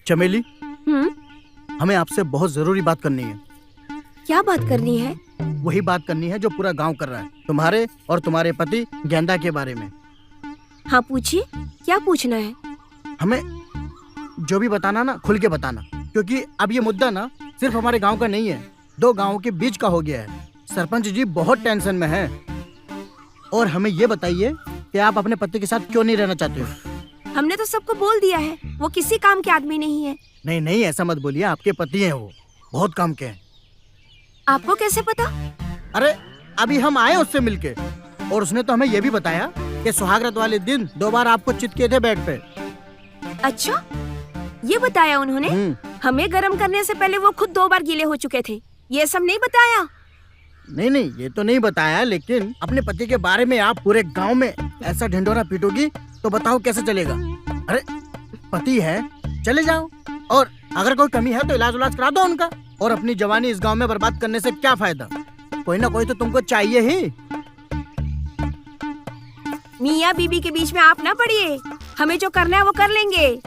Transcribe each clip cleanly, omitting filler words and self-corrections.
चमेली, हमें आपसे बहुत जरूरी बात करनी है। क्या बात करनी है? वही बात करनी है जो पूरा गांव कर रहा है, तुम्हारे और तुम्हारे पति गेंदा के बारे में। हाँ पूछिए, क्या पूछना है? हमें जो भी बताना ना खुल के बताना, क्योंकि अब ये मुद्दा ना सिर्फ हमारे गांव का नहीं है, 2 गांवों के बीच का हो गया है। सरपंच जी बहुत टेंशन में हैं और हमें ये बताइए कि आप अपने पति के साथ क्यों नहीं रहना चाहते हो? हमने तो सबको बोल दिया है, वो किसी काम के आदमी नहीं है। नहीं नहीं, ऐसा मत बोलिए, आपके पति हैं, वो बहुत काम के हैं। आपको कैसे पता? अरे अभी हम आए उससे मिलके, और उसने तो हमें ये भी बताया कि सुहागरात वाले दिन 2 बार आपको चित किए थे बेड पे। अच्छा, ये बताया उन्होंने? हमें गरम करने से पहले वो खुद 2 बार गीले हो चुके थे, ये सब नहीं बताया? नहीं नहीं, ये तो नहीं बताया, लेकिन अपने पति के बारे में आप पूरे गांव में ऐसा ढिंढोरा पीटोगी तो बताओ कैसे चलेगा। अरे पति है, चले जाओ, और अगर कोई कमी है तो इलाज करा दो उनका, और अपनी जवानी इस गांव में बर्बाद करने से क्या फायदा? कोई ना कोई तो तुमको चाहिए ही। मियाँ बीबी के बीच में आप ना पड़िए, हमें जो करना है वो कर लेंगे।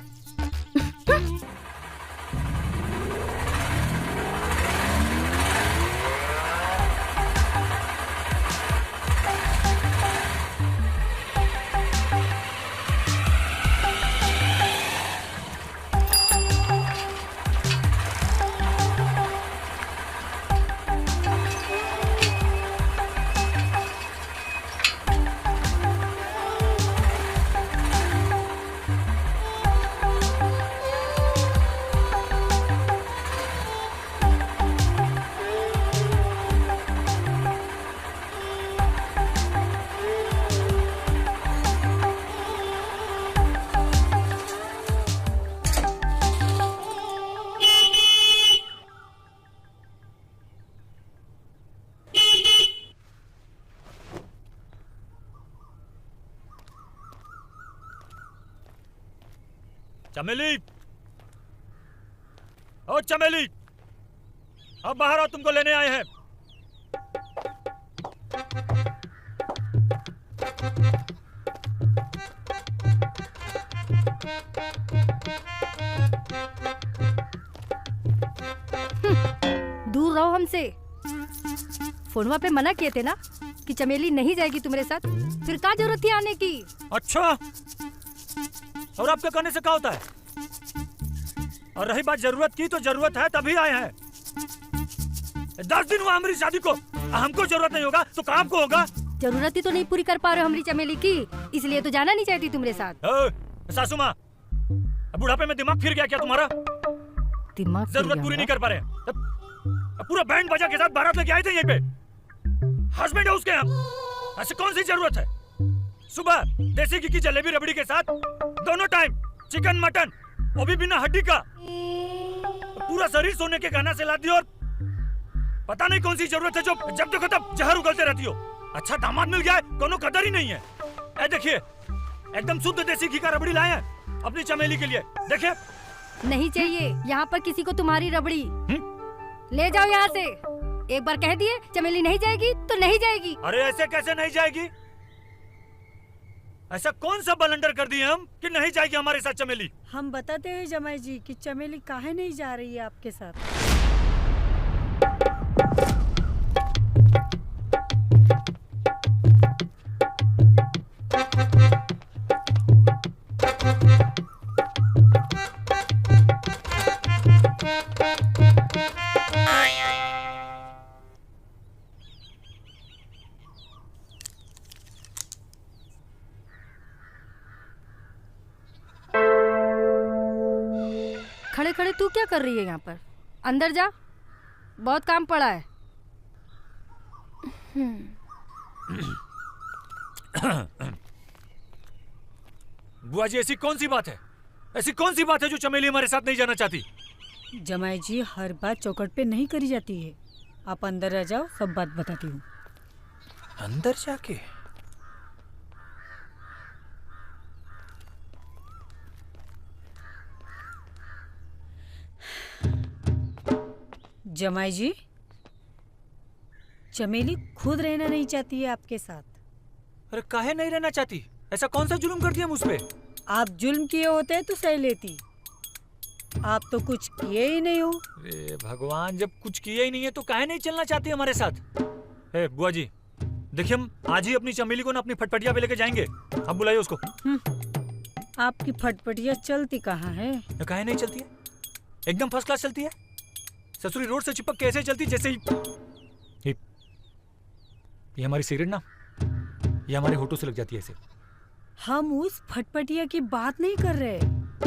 चमेली, ओ चमेली, अब बाहर आओ, तुमको लेने आए हैं। दूर रहो हमसे। फोनवा पे मना किए थे ना कि चमेली नहीं जाएगी तुम्हारे साथ, फिर क्या जरूरत थी आने की? अच्छा, और आपके कहने से क्या होता है? और रही बात जरूरत की, तो जरूरत है तभी आए हैं। 10 दिन हुआ हमारी शादी को, हमको जरूरत नहीं होगा तो काम को होगा? जरूरत ही तो नहीं पूरी कर पा रहे हो हमारी चमेली की, इसलिए तो जाना नहीं चाहती तुम्हारे साथ। सासू माँ, बुढ़ापे में दिमाग फिर गया क्या तुम्हारा? दिमाग जरूरत पूरी नहीं कर पा रहे, पूरा बैंड बजा के साथ बारात लेके आए थे यहीं पे। हस्बैंड है उसके, हम ऐसे कौन सी जरूरत है? सुबह देसी घी की जलेबी रबड़ी के साथ दोनों टाइम चिकन मटन, वो भी बिना हड्डी का। पूरा शरीर सोने के गहना से लाती हो, और पता नहीं कौन सी जरूरत है जो जब देखो तब जहर उगलते रहती हो। अच्छा दामाद मिल गया है, कोनो कदर ही नहीं है। ऐ देखिए, एकदम शुद्ध देसी घी का रबड़ी लाए हैं अपनी चमेली के लिए, देखिए। नहीं चाहिए यहाँ पर किसी को तुम्हारी रबड़ी। ले जाओ यहाँ से। एक बार कह दिए चमेली नहीं जाएगी तो नहीं जाएगी। अरे ऐसे कैसे नहीं जाएगी? ऐसा कौन सा बलंडर कर दिए हम कि नहीं जाएगी हमारे साथ चमेली? हम बताते हैं जमाई जी कि चमेली काहे नहीं जा रही है आपके साथ। खड़े खड़े तू क्या कर रही है यहाँ पर? अंदर जा, बहुत काम पड़ा है। बुआ जी, ऐसी कौन सी बात है? ऐसी कौन सी बात है जो चमेली हमारे साथ नहीं जाना चाहती? जमाई जी, हर बात चौखट पे नहीं करी जाती है। आप अंदर आ जाओ, सब बात बताती हूँ। अंदर जाके? जमाई जी, चमेली खुद रहना नहीं चाहती है आपके साथ। अरे काहे नहीं रहना चाहती? ऐसा कौन सा जुल्म कर दिया मुझ पे? आप जुल्म किए होते तो सह लेती। आप तो कुछ किए ही नहीं हो। अरे भगवान, जब कुछ किया ही नहीं है तो काहे नहीं चलना चाहती हमारे साथ? ए बुआ जी, देखिए हम आज ही अपनी चमेली को ना अपनी फटफटिया पे लेके जाएंगे। आप बुलाइए उसको। आपकी फटफटिया चलती कहाँ है? तो काहे नहीं चलती है? एकदम फर्स्ट क्लास चलती है। ससुरी रोड से चिपक कैसे चलती जैसे ही ये हमारी सिगरेट ना, ये हमारे होठों से लग जाती है ऐसे। हम उस फटफटिया की बात नहीं कर रहे।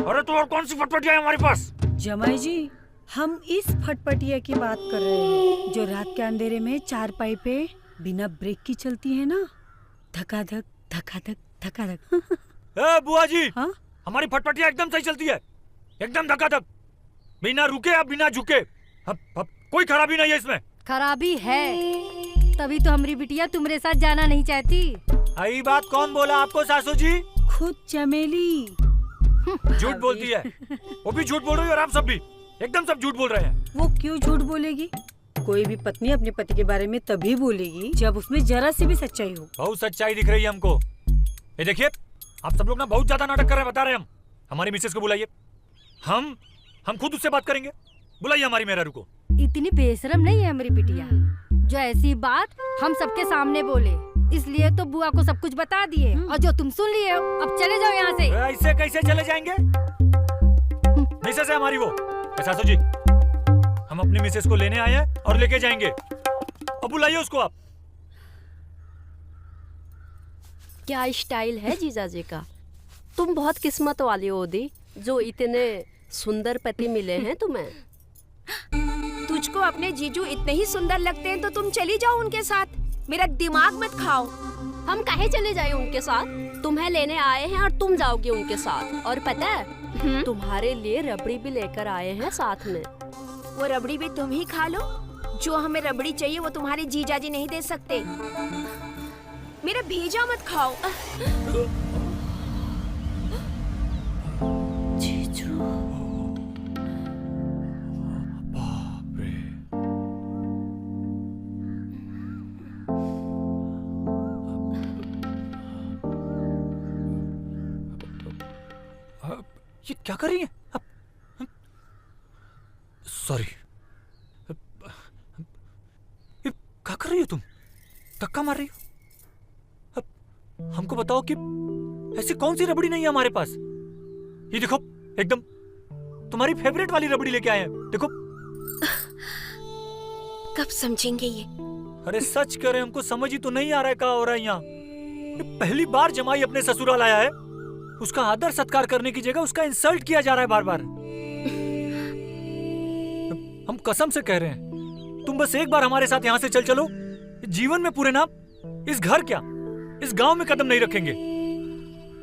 अरे तो और कौन सी फटफटिया है हमारे पास? जमाई जी, हम इस फटफटिया की बात कर रहे हैं जो रात के अंधेरे में चारपाई पे बिना ब्रेक की चलती है ना, धकाधक धकाधक धकाधक। ए बुआ जी, हाँ? हमारी फटफटिया एकदम सही चलती है, एकदम धकाधक, बिना रुके या बिना झुके। अब कोई खराबी नहीं है इसमें। खराबी है, तभी तो हमारी बिटिया तुम्हारे साथ जाना नहीं चाहती। आई बात कौन बोला आपको सासू जी? खुद चमेली। झूठ बोलती है, वो भी झूठ बोल रही है और आप सब भी एकदम सब झूठ बोल रहे हैं। वो क्यों झूठ बोलेगी? कोई भी पत्नी अपने पति के बारे में तभी बोलेगी जब उसमें जरा सी भी सच्चाई हो। बहुत सच्चाई दिख रही है हमको। ये देखिए, आप सब लोग ना बहुत ज्यादा नाटक कर रहे हैं, बता रहे हैं हम। हमारी मिसेस को बुलाइए, हम खुद उससे बात करेंगे। बुलाइए हमारी मेहरारू को। इतनी बेशरम नहीं है हमारी बिटिया जो ऐसी बात हम सबके सामने बोले, इसलिए तो बुआ को सब कुछ बता दिए और जो तुम सुन लिए हो। अब चले जाओ यहाँ से। ऐसे कैसे चले जाएंगे? मिसेस है हमारी वो। सासू जी, हम अपनी मिसेस को लेने आए हैं और लेके जाएंगे। अब बुलाइए उसको आप। क्या स्टाइल है जीजाजी का। तुम बहुत किस्मत वाली हो दी, जो इतने सुंदर पति मिले हैं तुम्हें। तुझको अपने जीजू इतने ही सुंदर लगते हैं तो तुम चली जाओ उनके साथ। मेरा दिमाग मत खाओ। हम काहे चले जाए उनके साथ? तुम्हें लेने आए हैं और तुम जाओगे उनके साथ। और पता है, तुम्हारे लिए रबड़ी भी लेकर आए हैं साथ में। वो रबड़ी भी तुम ही खा लो। जो हमें रबड़ी चाहिए वो तुम्हारे जीजाजी नहीं दे सकते। मेरा भेजा मत खाओ। जीजू, ये क्या कर रही है? सॉरी, क्या कर रही हो तुम? धक्का मार रही हो? हमको बताओ कि ऐसी कौन सी रबड़ी नहीं है हमारे पास? ये देखो, एकदम तुम्हारी फेवरेट वाली रबड़ी लेके आए हैं। देखो। कब समझेंगे ये? अरे सच करे, हमको समझ ही तो नहीं आ रहा है क्या हो रहा है यहाँ। पहली बार जमाई अपने ससुराल आया है, उसका आदर सत्कार करने की जगह उसका इंसल्ट किया जा रहा है बार बार। हम कसम से कह रहे हैं, तुम बस एक बार हमारे साथ यहाँ से चल चलो। जीवन में पूरे ना इस घर क्या, इस गांव में कदम नहीं रखेंगे।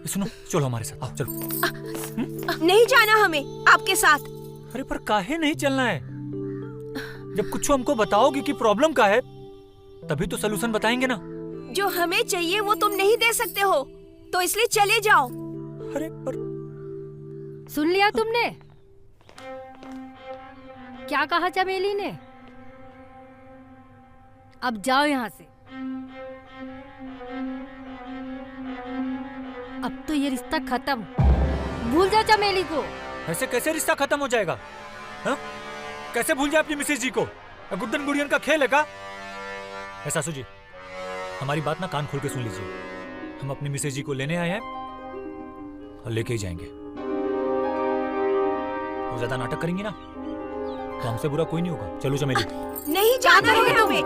सुनो, चलो हमारे साथ, आओ चलो। नहीं जाना हमें आपके साथ। अरे पर काहे नहीं चलना है? जब कुछ हमको बताओगे कि प्रॉब्लम का है, तभी तो सलूशन बताएंगे ना। जो हमें चाहिए वो तुम नहीं दे सकते हो, तो इसलिए चले जाओ। अरे पर सुन लिया तुमने क्या कहा चमेली ने? अब जाओ यहाँ से। अब तो ये रिश्ता खत्म। भूल जाओ चमेली को। ऐसे कैसे रिश्ता खत्म हो जाएगा? हा? कैसे भूल जाए अपनी मिसेज जी को? गुड्डन गुड़ियन का खेल है का? सासू जी, हमारी बात ना कान खोल के सुन लीजिए। हम अपनी मिसेज जी को लेने आए हैं और लेके ही जाएंगे। वो ज्यादा नाटक करेंगी ना तो हमसे बुरा कोई नहीं होगा। चलो चमेली। नहीं जाना है हमें।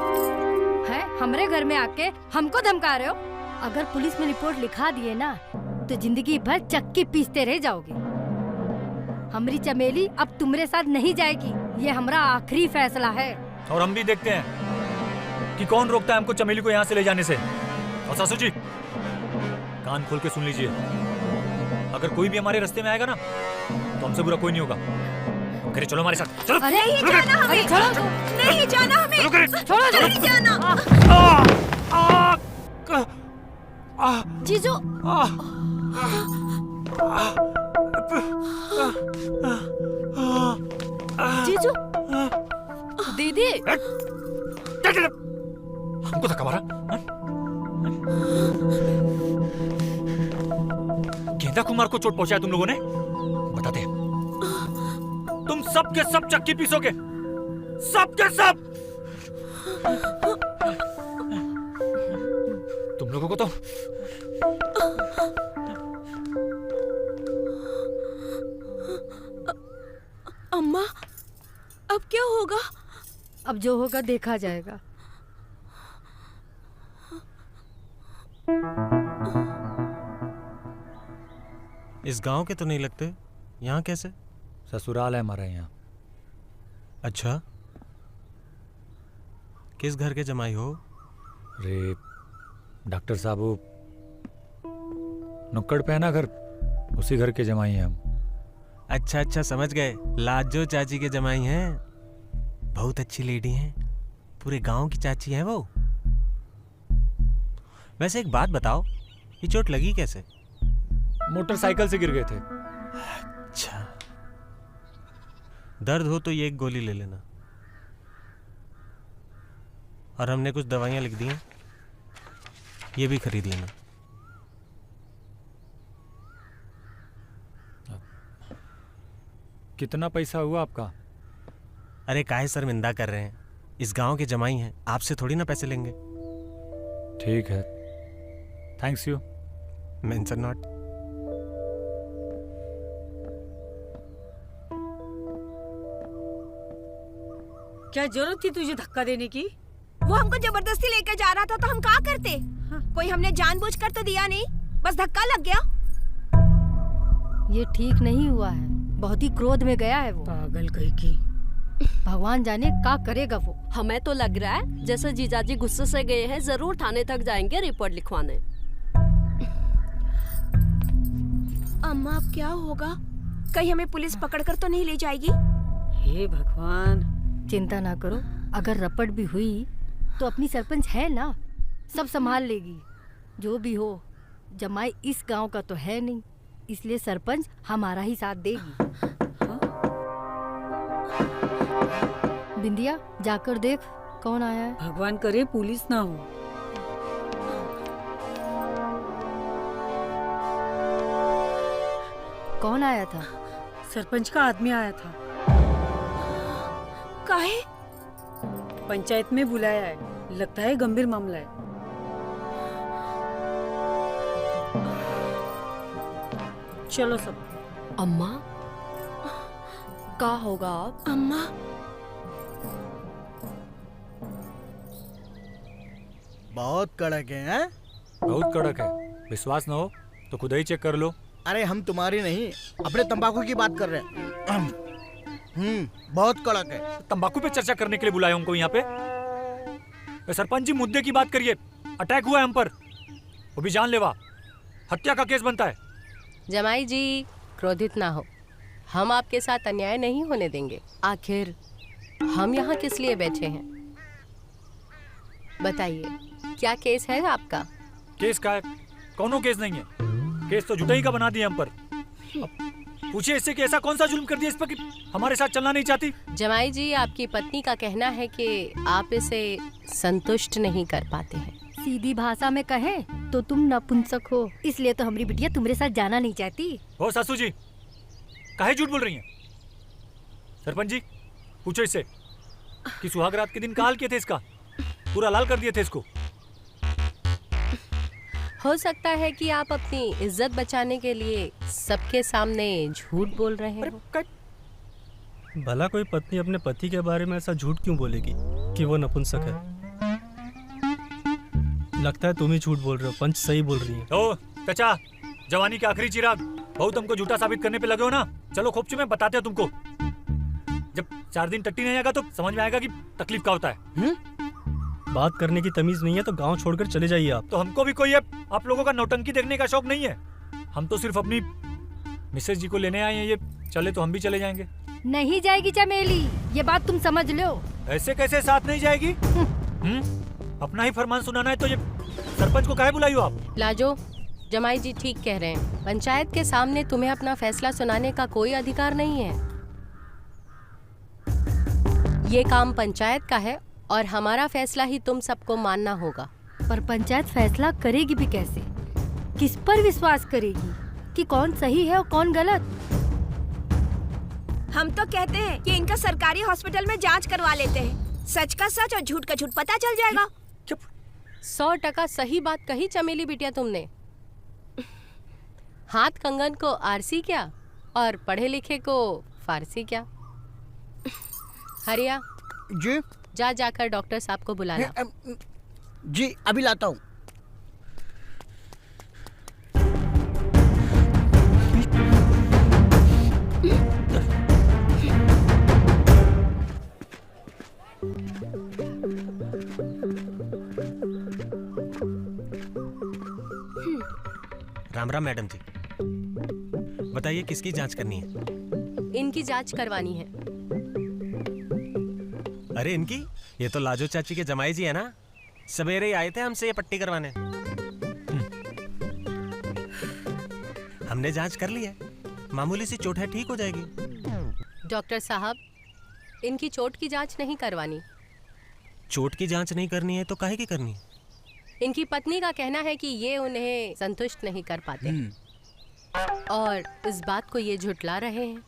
है हमरे घर में आके हमको धमका रहे हो? अगर पुलिस में रिपोर्ट लिखा दिए ना तो जिंदगी भर चक्की पीसते रह जाओगे। हमारी चमेली अब तुम्हारे साथ नहीं जाएगी, ये हमारा आखिरी फैसला है। और हम भी देखते हैं कि कौन रोकता है हमको चमेली को यहाँ से ले जाने से। और सासू जी, कान खोल के सुन लीजिए, अगर कोई भी हमारे रास्ते में आएगा ना तो हमसे बुरा कोई नहीं होगा। करे चलो हमारे साथ, चलो। अरे नहीं जाना हमें। छोड़ो, नहीं जाना हमें। छोड़ो, नहीं जाना। जीजू, जीजू, दीदी, हमको धक्का मारा। गेंदा कुमार को चोट पहुंचाया तुम लोगों ने? बताते हैं। तुम सब के सब चक्की पीसोगे, सब के सब। तुम लोगों को तो अम्मा, अब क्या होगा? अब जो होगा देखा जाएगा। इस गांव के तो नहीं लगते, यहाँ कैसे? ससुराल है हमारा यहाँ। अच्छा, किस घर के जमाई हो? अरे डॉक्टर साहब, वो नुक्कड़ पे है ना घर, उसी घर के जमाई हैं हम। अच्छा अच्छा, समझ गए, लाजो चाची के जमाई हैं। बहुत अच्छी लेडी हैं, पूरे गांव की चाची हैं वो। वैसे एक बात बताओ, ये चोट लगी कैसे? मोटरसाइकिल से गिर गए थे। अच्छा, दर्द हो तो ये एक गोली ले लेना, और हमने कुछ दवाइयां लिख दी हैं, ये भी खरीद लेना। कितना पैसा हुआ आपका? अरे काहे शर्मिंदा कर रहे हैं, इस गांव के जमाई हैं, आपसे थोड़ी ना पैसे लेंगे। ठीक है, थैंक्स यू। Mention not. क्या जरूरत थी तुझे धक्का देने की? वो हमको जबरदस्ती लेकर जा रहा था तो हम क्या करते? कोई हमने जानबूझकर तो दिया नहीं, बस धक्का लग गया। ये ठीक नहीं हुआ है, बहुत ही क्रोध में गया है वो। पागल कहीं की। भगवान जाने क्या करेगा वो। हमें तो लग रहा है जैसे जीजाजी गुस्से से गए हैं, जरूर थाने तक जाएंगे रिपोर्ट लिखवाने। अम्मा, अब क्या होगा? कहीं हमें पुलिस पकड़कर तो नहीं ले जाएगी? हे भगवान। चिंता ना करो, अगर रपट भी हुई तो अपनी सरपंच है ना, सब संभाल लेगी। जो भी हो, जमाई इस गांव का तो है नहीं, इसलिए सरपंच हमारा ही साथ देगी। बिंदिया, जाकर देख कौन आया है। भगवान करे पुलिस ना हो। कौन आया था? सरपंच का आदमी आया था, काहे? पंचायत में बुलाया है, लगता है गंभीर मामला है। चलो सब। अम्मा, क्या होगा अब? अम्मा, बहुत कड़क है, हैं? बहुत कड़क है, विश्वास ना हो तो खुद ही चेक कर लो। अरे हम तुम्हारी नहीं, अपने तंबाकू की बात कर रहे हैं। बहुत कड़क है। तंबाकू पे चर्चा करने के लिए बुलाया हमको यहाँ पे? सरपंच जी, मुद्दे की बात करिए। अटैक हुआ है हम पर, वो भी जानलेवा, हत्या का केस बनता है। जमाई जी, क्रोधित ना हो, हम आपके साथ अन्याय नहीं होने देंगे। आखिर हम यहाँ किस लिए बैठे हैं? बताइए, क्या केस है आपका? केस का है? कौनो केस नहीं है, केस तो जुटाई का बना दिया हम पर। पूछिए इससे कि ऐसा कौन सा जुल्म कर दिया इस पर कि हमारे साथ चलना नहीं चाहती। जमाई जी, आपकी पत्नी का कहना है कि आप इसे संतुष्ट नहीं कर पाते हैं। सीधी भाषा में कहें तो तुम नपुंसक हो, इसलिए तो हमारी बिटिया तुम्हारे साथ जाना नहीं चाहती। हो सासू जी, काहे झूठ बोल रही हैं? सरपंच जी, पूछो इससे कि सुहाग रात के दिन का हाल किए थे इसका, पूरा लाल कर दिए थे इसको। हो सकता है कि आप अपनी इज्जत बचाने के लिए सबके सामने झूठ बोल रहे हो। भला कोई पत्नी अपने पति के बारे में ऐसा झूठ क्यों बोलेगी कि वो नपुंसक है? लगता है तुम ही झूठ बोल रहे हो, पंच सही बोल रही है। ओ चाचा, जवानी के आखिरी चिराग, बहुत हमको झूठा साबित करने पे लगे हो ना। चलो खोपची में बताते हैं तुमको, जब 4 दिन टट्टी नहीं आएगा तो समझ में आएगा कि तकलीफ क्या होता है। बात करने की तमीज नहीं है तो गांव छोड़कर चले जाइए आप। तो हमको भी कोई आप लोगों का नौटंकी देखने का शौक नहीं है। हम तो सिर्फ अपनी मिसेज जी को लेने आए हैं, ये चले तो हम भी चले जाएंगे। नहीं जाएगी चमेली, ये बात तुम समझ लो। ऐसे कैसे साथ नहीं जाएगी? अपना ही फरमान सुनाना है तो ये सरपंच को काहे बुलाई हो आप? लाजो, जमाई जी ठीक कह रहे हैं, पंचायत के सामने तुम्हें अपना फैसला सुनाने का कोई अधिकार नहीं है। ये काम पंचायत का है और हमारा फैसला ही तुम सबको मानना होगा। पर पंचायत फैसला करेगी भी कैसे? किस पर विश्वास करेगी कि कौन सही है और कौन गलत? हम तो कहते हैं कि इनका सरकारी हॉस्पिटल में जांच करवा लेते हैं। सच का सच और झूठ का झूठ पता चल जाएगा। 100% सही बात कही चमेली बिटिया तुमने। हाथ कंगन को आरसी क्या और पढ़े लिखे को फारसी क्या। हरिया जी जाकर डॉक्टर साहब को बुला ला। जी अभी लाता हूँ। राम राम मैडम जी, बताइए किसकी जांच करनी है? इनकी जांच करवानी है। अरे इनकी? ये तो लाजो चाची के जमाई जी है ना, सवेरे ही आए थे हमसे ये पट्टी करवाने। हमने जांच कर ली है, मामूली सी चोट है, ठीक हो जाएगी। डॉक्टर साहब, इनकी चोट की जांच नहीं करवानी। चोट की जांच नहीं करनी है तो काहे की करनी है? इनकी पत्नी का कहना है कि ये उन्हें संतुष्ट नहीं कर पाते और इस बात को ये झुठला रहे हैं।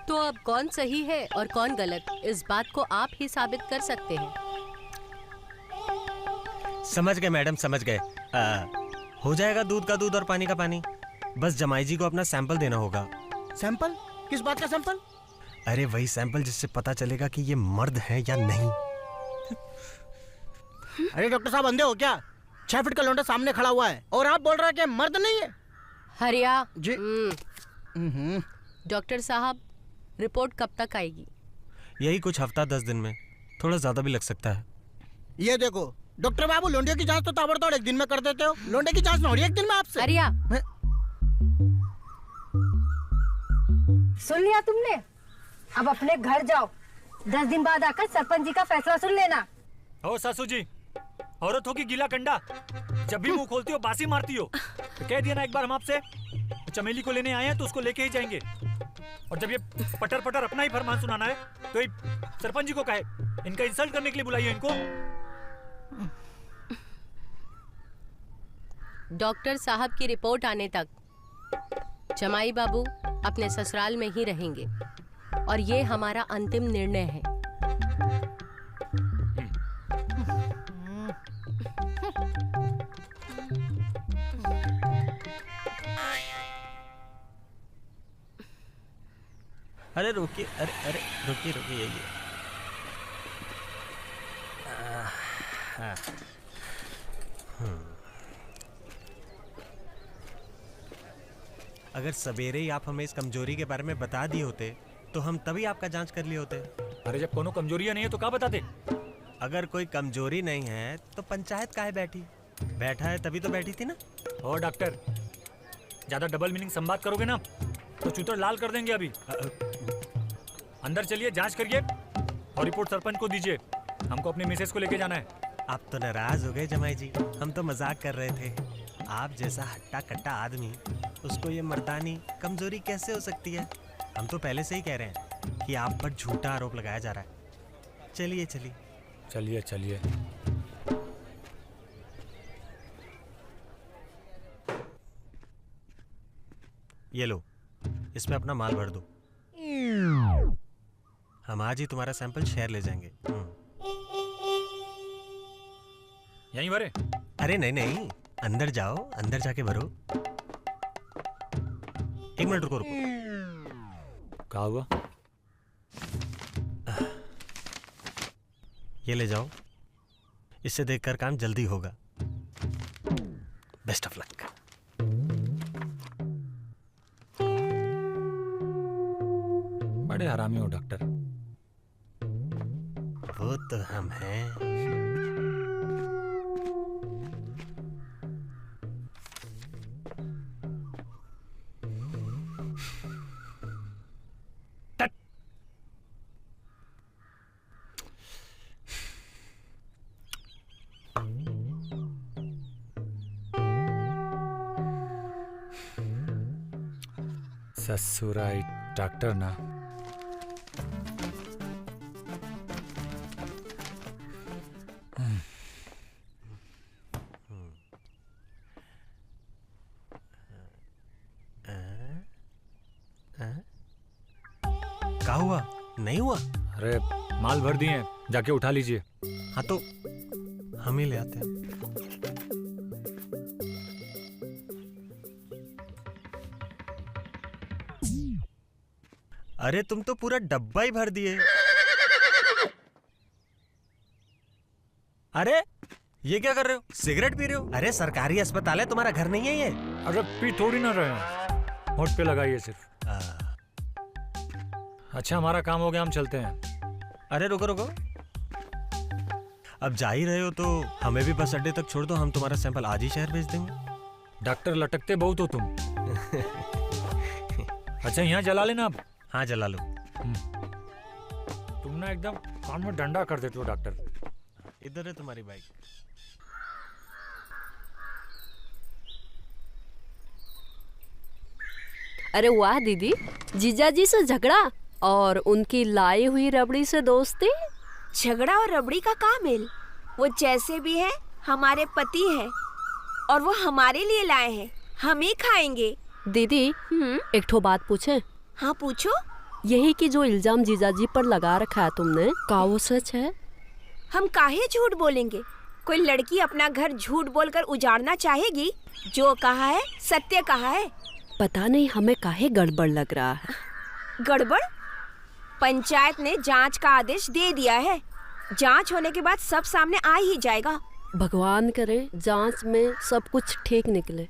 तो अब कौन सही है और कौन गलत, इस बात को आप ही साबित कर सकते हैं। समझ गए मैडम, समझ गए। हो जाएगा दूध का दूध और पानी का पानी। बस जमाई जी को अपना सैंपल देना होगा। सैंपल? किस बात का सैंपल? अरे वही सैंपल जिससे पता चलेगा कि ये मर्द है या नहीं। अरे डॉक्टर साहब अंधे हो क्या? 6 फीट का लौंडा सामने खड़ा हुआ है और आप बोल रहे हैं कि मर्द नहीं है। हरिया जी। डॉक्टर साहब, रिपोर्ट कब तक आएगी? यही कुछ हफ्ता 10 दिन में, थोड़ा ज्यादा भी लग सकता है। ये देखो डॉक्टर बाबू, लोंडे की जांच तो ताबड़तोड़ एक दिन में कर देते हो, लोंडे की जांच ना हो रही एक दिन में आपसे। हरिया सुन लिया तुमने? अब अपने घर जाओ, 10 दिन बाद आकर सरपंच जी का फैसला सुन लेना। ओ सासू जी, औरत हो की गीला कंडा, जब भी मुंह खोलती हो बासी मारती हो। तो कह दिया ना एक बार हम आपसे, चमेली को लेने आए हैं तो उसको लेके ही जाएंगे। और जब ये पटर पटर अपना ही फरमान सुनाना है तो ये सरपंच जी को कहे, इनका इंसल्ट करने के लिए बुलाइए इनको। डॉक्टर साहब की रिपोर्ट आने तक जमाई बाबू अपने ससुराल में ही रहेंगे और ये हमारा अंतिम निर्णय है। अरे रुकिए, अरे रुकिए यही है। अगर सवेरे ही आप हमें इस कमजोरी के बारे में बता दिए होते तो हम तभी आपका जांच कर लिए होते। अरे जब कोनो कमजोरियां नहीं है तो क्या बताते? अगर कोई कमजोरी नहीं है तो पंचायत काहे बैठी? बैठा है तभी तो बैठी थी ना। ओ डॉक्टर, ज्यादा डबल मीनिंग संवाद करोगे ना तो चूतर लाल कर देंगे। अभी अंदर चलिए, जांच करिए और रिपोर्ट सरपंच को दीजिए। हमको अपने मिसेस को लेके जाना है। आप तो नाराज हो गए जमाई जी, हम तो मजाक कर रहे थे। आप जैसा हट्टा कट्टा आदमी, उसको ये मर्दानी कमजोरी कैसे हो सकती है? हम तो पहले से ही कह रहे हैं कि आप पर झूठा आरोप लगाया जा रहा है। चलिए चलिए चलिए चलिए। ये लो, इसमें अपना माल भर दो। हम आज ही तुम्हारा सैंपल शहर ले जाएंगे। यहीं भरे? अरे नहीं, अंदर जाओ, अंदर जाके भरो। 1 मिनट रुको। क्या हुआ? ये ले जाओ, इससे देखकर काम जल्दी होगा। Best of luck. बड़े हरामी हो डॉक्टर। वो तो हम हैं। ससुराई डॉक्टर ना। क्या हुआ? नहीं हुआ? अरे माल भर दिए हैं, जाके उठा लीजिए। हाँ तो हम ही ले आते हैं। अरे तुम तो पूरा डब्बा ही भर दिए। अरे ये क्या कर रहे हो? सिगरेट पी रहे हो? अरे सरकारी अस्पताल है, तुम्हारा घर नहीं है ये। अरे पी थोड़ी ना रहे हैं, होठ पे लगाइए सिर्फ। अच्छा हमारा काम हो गया, हम चलते हैं। अरे रुको रुको, अब जा ही रहे हो तो हमें भी बस अड्डे तक छोड़ दो, हम तुम्हारा सैंपल आज ही शहर भेज देंगे। डॉक्टर लटकते बहुत हो तुम। अच्छा यहाँ जला लेना अब। हाँ जला लो। तुम ना एकदम कान में डंडा कर देते हो डॉक्टर। इधर है तुम्हारी बाइक। अरे वाह दीदी, जीजाजी से झगड़ा और उनकी लाई हुई रबड़ी से दोस्ती। झगड़ा और रबड़ी का क्या मेल? वो जैसे भी है हमारे पति है और वो हमारे लिए लाए हैं, हम ही खाएंगे। दीदी एक ठो बात पूछे? हाँ पूछो। यही कि जो इल्जाम जीजाजी पर लगा रखा है तुमने, का वो सच है? हम काहे झूठ बोलेंगे? कोई लड़की अपना घर झूठ बोलकर उजाड़ना चाहेगी? जो कहा है सत्य कहा है। पता नहीं हमें काहे गड़बड़ लग रहा है। गड़बड़? पंचायत ने जांच का आदेश दे दिया है, जांच होने के बाद सब सामने आ ही जाएगा। भगवान करे जांच में सब कुछ ठीक निकले।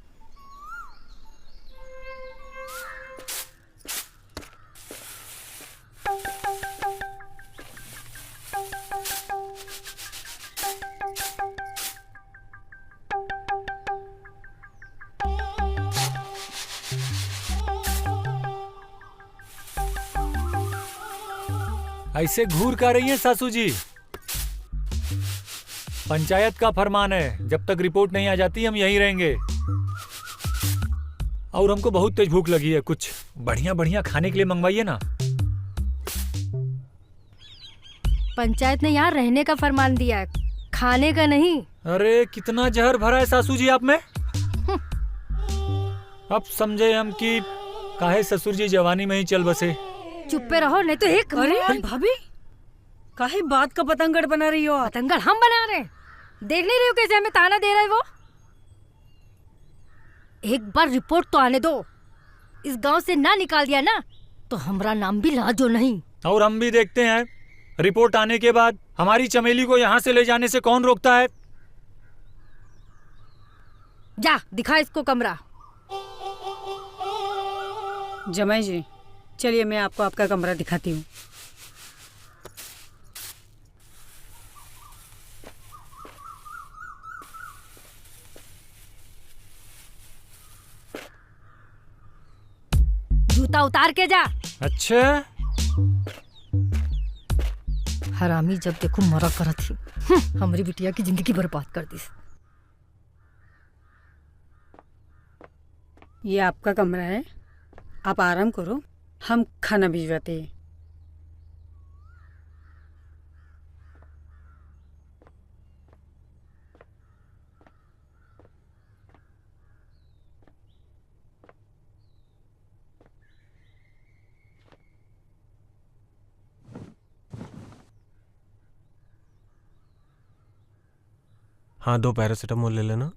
ऐसे घूर कर रही हैं सासू जी? पंचायत का फरमान है, जब तक रिपोर्ट नहीं आ जाती हम यहीं रहेंगे। और हमको बहुत तेज भूख लगी है, कुछ बढ़िया बढ़िया खाने के लिए मंगवाइए ना। पंचायत ने यहाँ रहने का फरमान दिया है, खाने का नहीं। अरे कितना जहर भरा है सासू जी आप में। अब समझे हम कि काहे ससुर जी जवानी में ही चल बसे। चुप पे रहो नहीं तो एक। अरे भाभी, काहे बात का पतंगड़ बना रही हो? पतंगड़ हम बना रहे हैं, देख नहीं रही हो कैसे हमें ताना दे रहा है वो? एक बार रिपोर्ट तो आने दो। इस गांव से ना निकाल दिया ना तो हमारा नाम भी लाजो नहीं। और हम भी देखते हैं रिपोर्ट आने के बाद हमारी चमेली को यहाँ से ले जाने से कौन रोकता है। जा दिखा इसको कमरा। जमाई जी चलिए मैं आपको आपका कमरा दिखाती हूँ। जूता उतार के जा। अच्छा हरामी जब देखो मरा करत थी। हमारी बिटिया की जिंदगी बर्बाद कर दी। ये आपका कमरा है, आप आराम करो, हम खाना भिजवाते हैं। हाँ 2 पैरासीटामोल ले लेना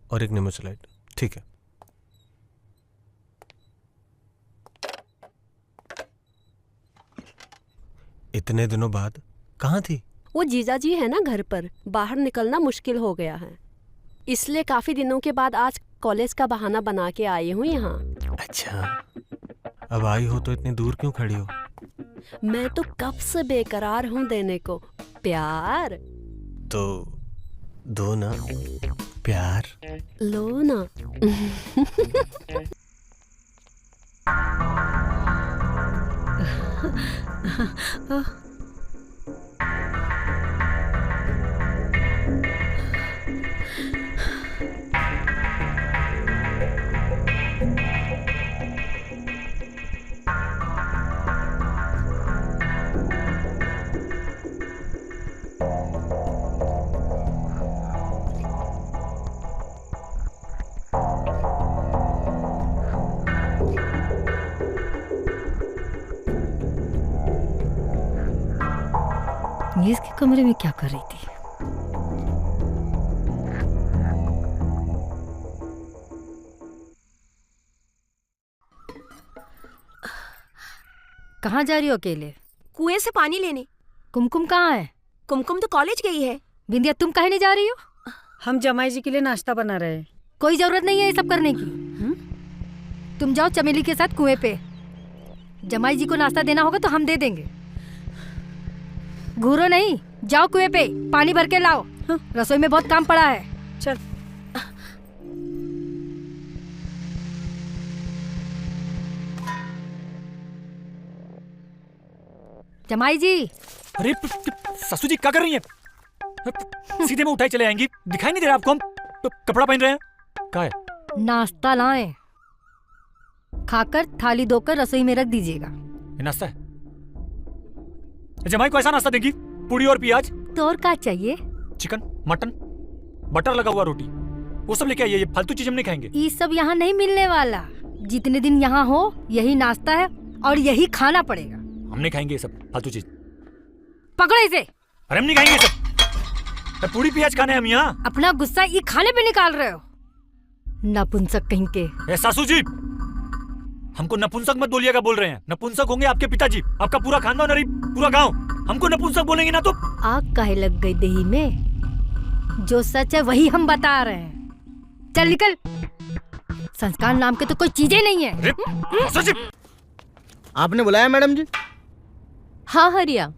और 1 नेमोसिलाइट। ठीक है। इतने दिनों बाद कहाँ थी? वो जीजाजी है ना घर पर, बाहर निकलना मुश्किल हो गया है, इसलिए काफी दिनों के बाद आज कॉलेज का बहाना बना के आई हूँ यहाँ। अच्छा, अब आई हो तो इतनी दूर क्यों खड़ी हो? मैं तो कब से बेकरार हूँ देने को प्यार। तो दो ना प्यार। लो ना। ये इसके कमरे में क्या कर रही थी? कहाँ जा रही हो अकेले? कुएं से पानी लेने। कुमकुम कहाँ है? कुमकुम तो कॉलेज गई है। बिंदिया तुम कहीं नहीं जा रही हो? हम जमाई जी के लिए नाश्ता बना रहे हैं। कोई जरूरत नहीं है ये सब करने की। तुम जाओ चमेली के साथ कुएं पे। जमाई जी को नाश्ता देना होगा तो हम दे देंगे। घूरो नहीं, जाओ कुएं पे पानी भर के लाओ। रसोई में बहुत काम पड़ा है। चल। जमाई जी। अरे ससुर जी क्या कर रही हैं? सीधे में उठाई चले आएंगी, दिखाई नहीं दे रहा आपको? हम कपड़ा पहन रहे हैं। क्या है? नाश्ता लाएं, खाकर थाली धोकर रसोई में रख दीजिएगा। ये नाश्ता है? जमाई को ऐसा नाश्ता देंगी? पूरी और प्याज? तो और क्या चाहिए? चिकन, मटन, बटर लगा हुआ रोटी, वो सब लेके आइए। ये फालतू चीज हम नहीं खाएंगे। ये सब यहाँ नहीं मिलने वाला। जितने दिन यहाँ हो यही नाश्ता है और यही खाना पड़ेगा। हम नहीं खाएंगे ये सब फालतू चीज। पकड़ो इसे। अरे हम नहीं खाएंगे ये सब। पूरी प्याज खाने हम यहाँ। अपना गुस्सा ये खाने पे निकाल रहे हो। नपुंसक कहीं के। सासू जी, हमको नपुंसक मत बोलिएगा। बोल रहे हैं नपुंसक होंगे आपके पिताजी, आपका पूरा खानदान और पूरा गांव। हमको नपुंसक बोलेंगे ना तो आग काहे लग गई दही में? जो सच है वही हम बता रहे हैं। चल निकल। संस्कार नाम के तो कोई चीजें नहीं है। आपने बुलाया मैडम जी? हाँ हरिया,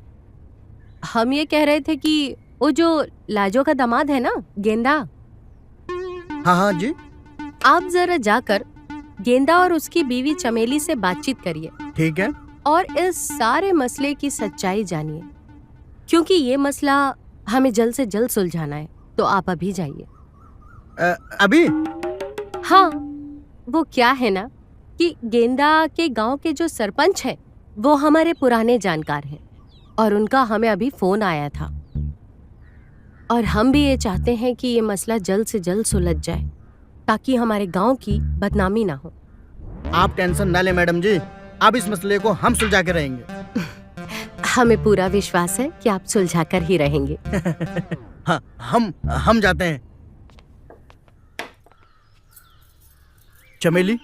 हम ये कह रहे थे कि वो जो लाजो का दामाद है ना, गेंदा। हाँ हाँ जी। आप जरा जाकर गेंदा और उसकी बीवी चमेली से बातचीत करिए। ठीक है। और इस सारे मसले की सच्चाई जानिए, क्योंकि ये मसला हमें जल्द से जल्द सुलझाना है। तो आप अभी जाइए। अभी? हाँ, वो क्या है ना कि गेंदा के गांव के जो सरपंच है वो हमारे पुराने जानकार हैं और उनका हमें अभी फोन आया था। और हम भी ये चाहते हैं कि ये मसला जल्द से जल्द सुलझ जाए ताकि हमारे गांव की बदनामी ना हो। आप टेंशन ना लें मैडम जी, अब इस मसले को हम सुलझा के रहेंगे। हमें पूरा विश्वास है कि आप सुलझा कर ही रहेंगे। हाँ, हम जाते हैं। चमेली,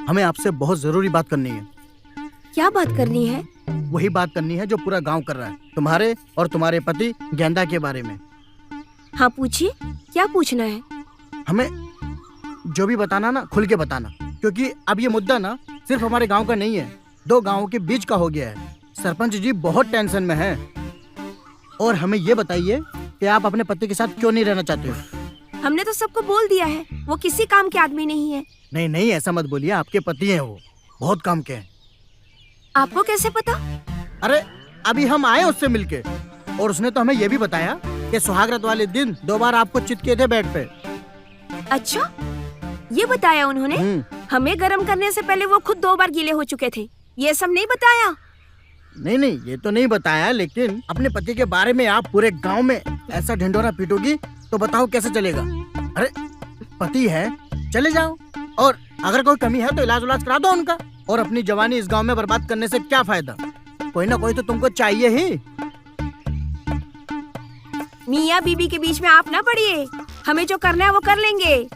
हमें आपसे बहुत जरूरी बात करनी है। क्या बात करनी है? वही बात करनी है जो पूरा गांव कर रहा है, तुम्हारे और तुम्हारे पति गेंदा के बारे में। हाँ पूछिए, क्या पूछना है? हमें जो भी बताना ना खुल के बताना, क्योंकि अब ये मुद्दा ना सिर्फ हमारे गांव का नहीं है, 2 गांवों के बीच का हो गया है। सरपंच जी बहुत टेंशन में हैं। और हमें ये बताइए कि आप अपने पति के साथ क्यों नहीं रहना चाहते हो? हमने तो सबको बोल दिया है, वो किसी काम के आदमी नहीं है। नहीं नहीं, ऐसा मत बोलिए, आपके पति हैं, वो बहुत काम के हैं। आपको कैसे पता? अरे अभी हम आए उससे मिलके, और उसने तो हमें ये भी बताया कि सुहागरात वाले दिन 2 बार आपको चित किए थे बेड पे। अच्छा, ये बताया उन्होंने? हमें गर्म करने से पहले वो खुद 2 बार गीले हो चुके थे, ये सब नहीं बताया? नहीं नहीं, ये तो नहीं बताया, लेकिन अपने पति के बारे में आप पूरे गांव में ऐसा ढिंढोरा पीटोगी तो बताओ कैसे चलेगा? अरे पति है, चले जाओ, और अगर कोई कमी है तो इलाज करा दो उनका। और अपनी जवानी इस गांव में बर्बाद करने से क्या फायदा? कोई ना कोई तो तुमको चाहिए ही। मियाँ बीबी के बीच में आप ना पड़िए, हमें जो करना है वो कर लेंगे।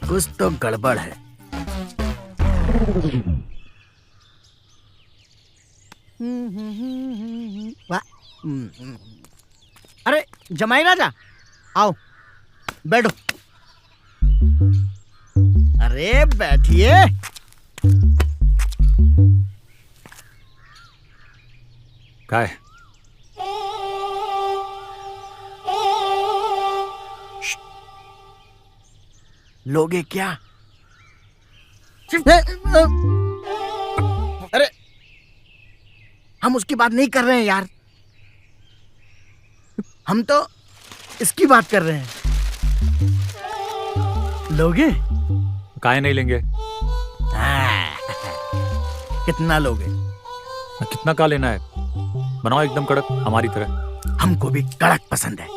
कुछ तो गड़बड़ है। अरे जमाई राजा, आओ बैठो। अरे बैठिए। क्या है? लोगे क्या? अरे हम उसकी बात नहीं कर रहे हैं यार, हम तो इसकी बात कर रहे हैं। लोगे? काहे नहीं लेंगे? कितना लोगे? कितना का लेना है? बनाओ एकदम कड़क, हमारी तरह। हमको भी कड़क पसंद है।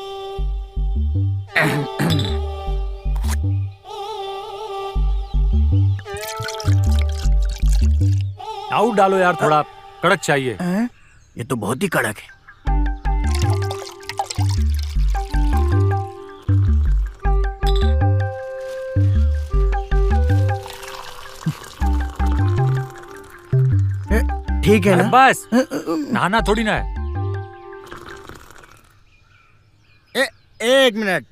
और डालो यार, थोड़ा कड़क चाहिए। हैं? ये तो बहुत ही कड़क है। ठीक है अरे ना? बस, नहाना थोड़ी ना है। एक मिनट।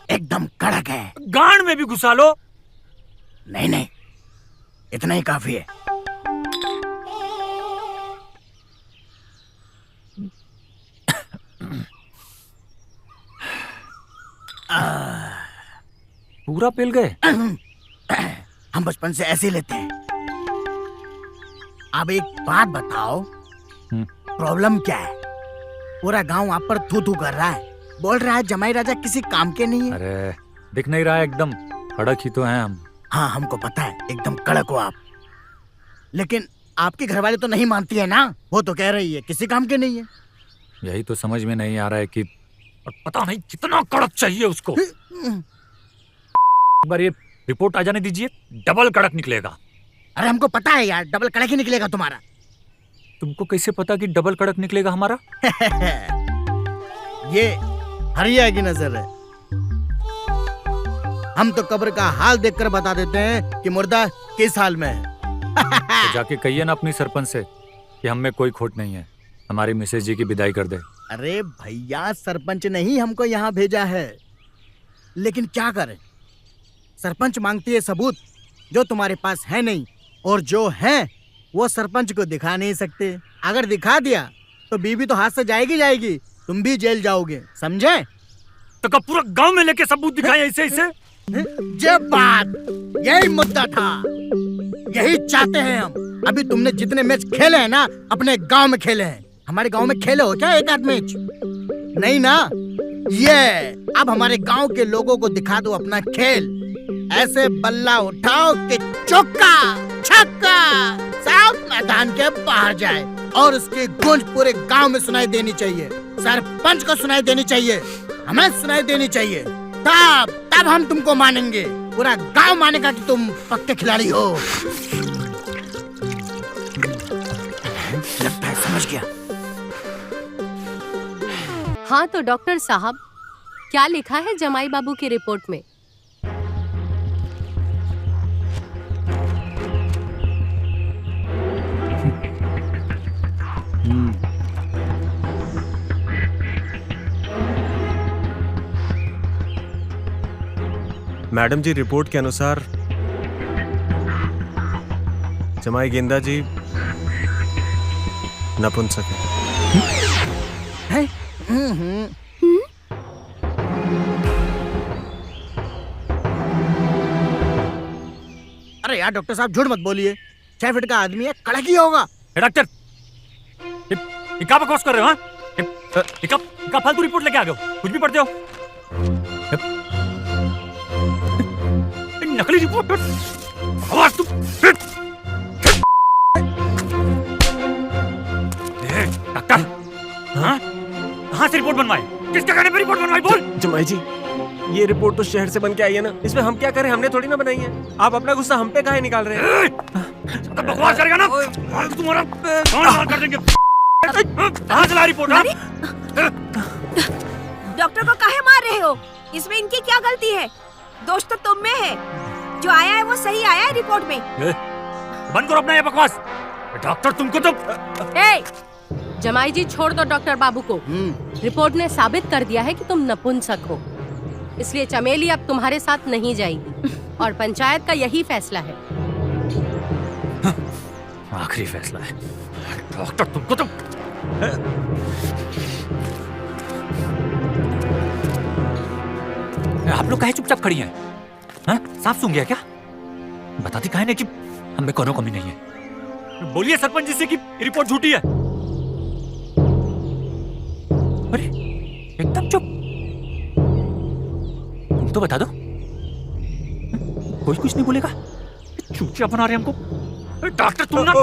एकदम कड़क है। गांड में भी घुसा लो। नहीं नहीं, इतना ही काफी है। पूरा पिल गए। हम बचपन से ऐसे ही लेते हैं। अब एक बात बताओ, प्रॉब्लम क्या है? पूरा गांव आप पर थू थू कर रहा है, बोल रहा है जमाई राजा किसी काम के नहीं है। अरे दिख नहीं रहा है, एकदम कड़क ही तो हैं हम। हाँ हमको पता है, एकदम कड़क हो आप। लेकिन आपके घरवाले तो नहीं मानती है ना, वो तो कह रही है किसी काम के नहीं है। यही तो समझ में नहीं आ रहा है कि पता नहीं कितना कड़क चाहिए उसको। एक बार ये रिपोर्ट आ जाने दीजिए, डबल कड़क निकलेगा। अरे हमको पता है यार, डबल कड़क ही निकलेगा तुम्हारा। तुमको कैसे पता कि डबल कड़क निकलेगा हमारा? ये हरिया की नजर है। हम तो कब्र का हाल देखकर बता देते हैं कि मुर्दा किस हाल में है। तो जाके कहिए ना अपनी सरपंच से कि हम में कोई खोट नहीं है, हमारी मिसेज जी की विदाई कर दे। अरे भैया, सरपंच ने ही हमको यहाँ भेजा है, लेकिन क्या करें, सरपंच मांगती है सबूत जो तुम्हारे पास है नहीं, और जो है वो सरपंच को दिखा नहीं सकते। अगर दिखा दिया तो बीवी तो हाथ से जाएगी जाएगी, तुम भी जेल जाओगे, समझे? तो कब पूरा गांव में लेके सबूत दिखाए ऐसे ऐसे? जब बात यही मुद्दा था, यही चाहते हैं हम। अभी तुमने जितने मैच खेले हैं ना, अपने गांव में खेले हैं। हमारे गांव में खेले हो क्या एक आध मैच? नहीं ना। ये अब हमारे गांव के लोगों को दिखा दो अपना खेल। ऐसे बल्ला उठाओ कि चौका छक्का सब मैदान के बाहर जाए, और उसकी गूंज पूरे गांव में सुनाई देनी चाहिए। सरपंच को सुनाई देनी चाहिए, हमें सुनाई देनी चाहिए। तब हम तुमको मानेंगे, पूरा गांव मानेगा कि तुम पक्के खिलाड़ी हो। लगता है समझ गया। हाँ तो डॉक्टर साहब, क्या लिखा है जमाई बाबू की रिपोर्ट में? मैडम जी, रिपोर्ट के अनुसार जमाई गेंदा जी नपुंसक है। अरे यार डॉक्टर साहब, झूठ मत बोलिए। 6 फीट का आदमी है, कड़क ही होगा। डॉक्टर, ये क्या बकवास कर रहे हो? ये क्या फालतू रिपोर्ट लेके आ गए हो? कुछ भी पढ़ते हो? नकली रिपोर्ट। आवाज तुम। डॉक्टर, हाँ? कहाँ से रिपोर्ट बनवाए? किसके कहने पे रिपोर्ट बनवाई? बोल। जमाई जी, ये रिपोर्ट तो शहर से बन के आई है ना, इसमें हम क्या करें? हमने थोड़ी ना बनाई है। आप अपना गुस्सा हम पे काहे निकाल रहे हैं? बकवास करेगा ना, तुम्हारा कान कर देंगे। कहाँ से ला रिपोर्ट? डॉक्टर को काहे मार रहे हो? इसमें इनकी क्या गलती है? दोष तो तुम में है। जो आया है वो सही आया है रिपोर्ट में। बंद करो अपना ये बकवास। डॉक्टर तुमको तो जमाई जी छोड़ दो डॉक्टर बाबू को। रिपोर्ट ने साबित कर दिया है कि तुम नपुंसक हो, इसलिए चमेली अब तुम्हारे साथ नहीं जाएगी, और पंचायत का यही फैसला है। आखिरी फैसला है। डॉक्टर तुमको तो आप लोग काहे चुपचाप खड़ी हैं? हाँ? साफ सूंघ गया क्या? बताती काहे नहीं कि हमें कोनो कमी नहीं है? बोलिए सरपंच जी से कि रिपोर्ट झूठी है। अरे एकदम चुप। तुम तो बता दो, कोई कुछ नहीं बोलेगा। चुपचाप बना रहे हमको। डॉक्टर तुम ना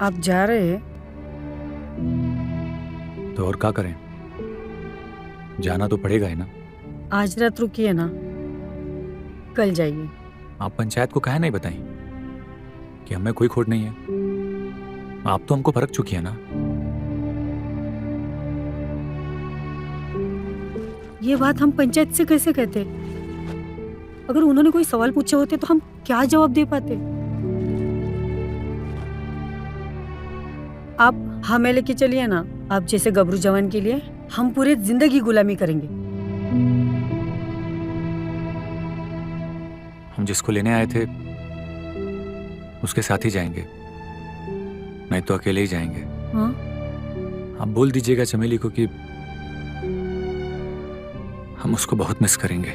आप जा रहे हैं? तो और क्या करें, जाना तो पड़ेगा ही ना। आज रात रुकिए ना, कल जाइए। आप पंचायत को काहे नहीं बताई कि हमें कोई खोट नहीं है? आप तो हमको परख चुकी है ना। ये बात हम पंचायत से कैसे कहते? अगर उन्होंने कोई सवाल पूछे होते तो हम क्या जवाब दे पाते? आप हमें लेके चलिए ना। आप जैसे गबरू जवान के लिए हम पूरे जिंदगी गुलामी करेंगे। हम जिसको लेने आए थे उसके साथ ही जाएंगे, नहीं तो अकेले ही जाएंगे। हाँ? आप बोल दीजिएगा चमेली को कि हम उसको बहुत मिस करेंगे।